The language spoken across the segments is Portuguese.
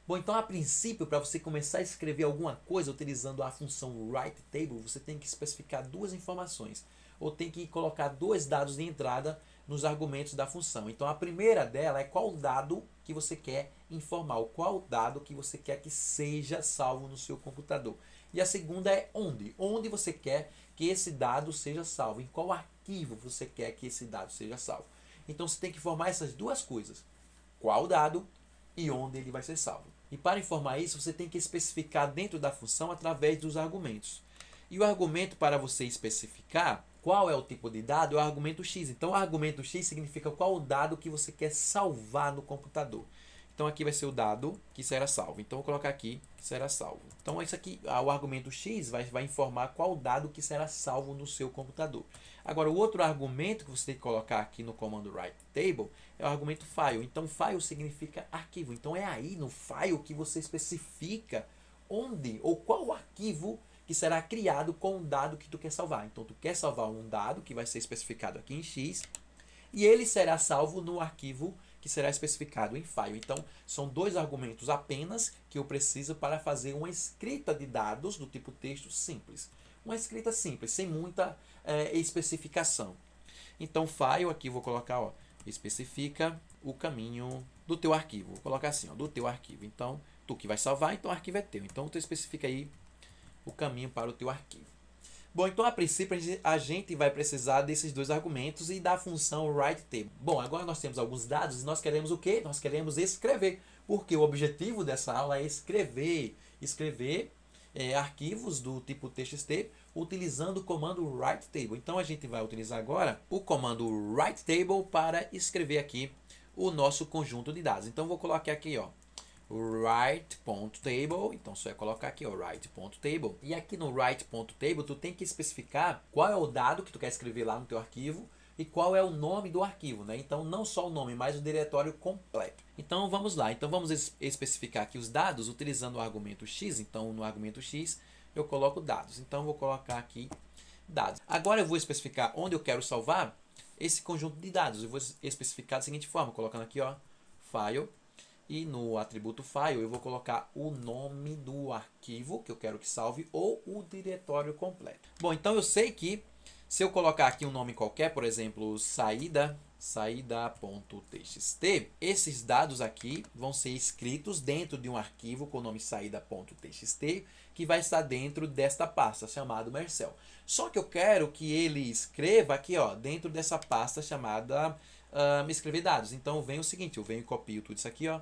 Bom, então a princípio, para você começar a escrever alguma coisa utilizando a função writeTable, você tem que especificar duas informações, ou tem que colocar dois dados de entrada nos argumentos da função. Então a primeira dela é qual dado que você quer informar, ou qual dado que você quer que seja salvo no seu computador. E a segunda é onde. Onde você quer que esse dado seja salvo, em qual arquivo você quer que esse dado seja salvo. Então você tem que informar essas duas coisas, qual dado e onde ele vai ser salvo. E para informar isso, você tem que especificar dentro da função através dos argumentos. E o argumento para você especificar qual é o tipo de dado é o argumento x. Então, o argumento x significa qual o dado que você quer salvar no computador. Então, aqui vai ser o dado que será salvo. Então, vou colocar aqui que será salvo. Então, isso aqui, o argumento x vai informar qual dado que será salvo no seu computador. Agora, o outro argumento que você tem que colocar aqui no comando writeTable é o argumento file. Então, file significa arquivo. Então, é aí no file que você especifica onde ou qual arquivo que será criado com o dado que tu quer salvar. Então, tu quer salvar um dado que vai ser especificado aqui em x e ele será salvo no arquivo que será especificado em file. Então, são dois argumentos apenas que eu preciso para fazer uma escrita de dados do tipo texto simples. Uma escrita simples, sem muita especificação. Então, file, aqui vou colocar, ó, especifica o caminho do teu arquivo. Vou colocar assim, ó, do teu arquivo. Então, tu que vai salvar, então o arquivo é teu. Então, tu especifica aí o caminho para o teu arquivo. Bom, então a princípio a gente vai precisar desses dois argumentos e da função writeTable. Bom, agora nós temos alguns dados e nós queremos o quê? Nós queremos escrever, porque o objetivo dessa aula é escrever arquivos do tipo txt utilizando o comando writeTable. Então a gente vai utilizar agora o comando writeTable para escrever aqui o nosso conjunto de dados. Então vou colocar aqui, ó, write.table, então só é colocar aqui o write.table, e aqui no write.table tu tem que especificar qual é o dado que tu quer escrever lá no teu arquivo e qual é o nome do arquivo, né? Então não só o nome, mas o diretório completo. Então vamos lá, então vamos especificar aqui os dados utilizando o argumento x. Então no argumento x eu coloco dados, então vou colocar aqui dados. Agora eu vou especificar onde eu quero salvar esse conjunto de dados. Eu vou especificar da seguinte forma, colocando aqui, ó, file. E no atributo file eu vou colocar o nome do arquivo que eu quero que salve ou o diretório completo. Bom, então eu sei que se eu colocar aqui um nome qualquer, por exemplo, saída.txt, esses dados aqui vão ser escritos dentro de um arquivo com o nome saída.txt que vai estar dentro desta pasta chamada Mercel. Só que eu quero que ele escreva aqui, ó, dentro dessa pasta chamada escrever dados. Então vem o seguinte, eu venho e copio tudo isso aqui, ó,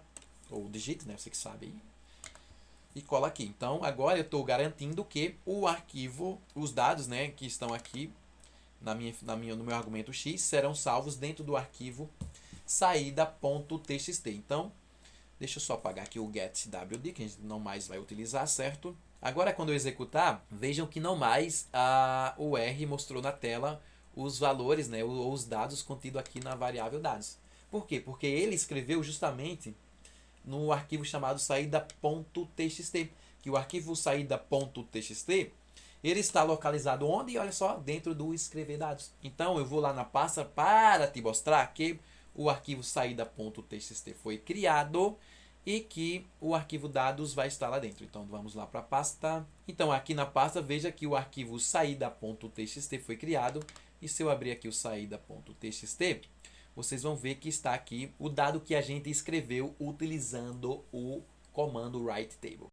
ou digito, né, você que sabe aí, e cola aqui. Então agora eu estou garantindo que o arquivo, os dados, né, que estão aqui no meu argumento x serão salvos dentro do arquivo saída.txt. Então deixa eu só apagar aqui o getWD, que a gente não mais vai utilizar, certo? Agora quando eu executar, vejam que não mais o R mostrou na tela os valores, né, ou os dados contidos aqui na variável dados. Por quê? Porque ele escreveu justamente no arquivo chamado saída.txt, que o arquivo saída.txt ele está localizado onde? Olha só, dentro do escrever dados. Então eu vou lá na pasta para te mostrar que o arquivo saída.txt foi criado e que o arquivo dados vai estar lá dentro. Então vamos lá para a pasta. Então aqui na pasta veja que o arquivo saída.txt foi criado e se eu abrir aqui o saída.txt, vocês vão ver que está aqui o dado que a gente escreveu utilizando o comando writeTable.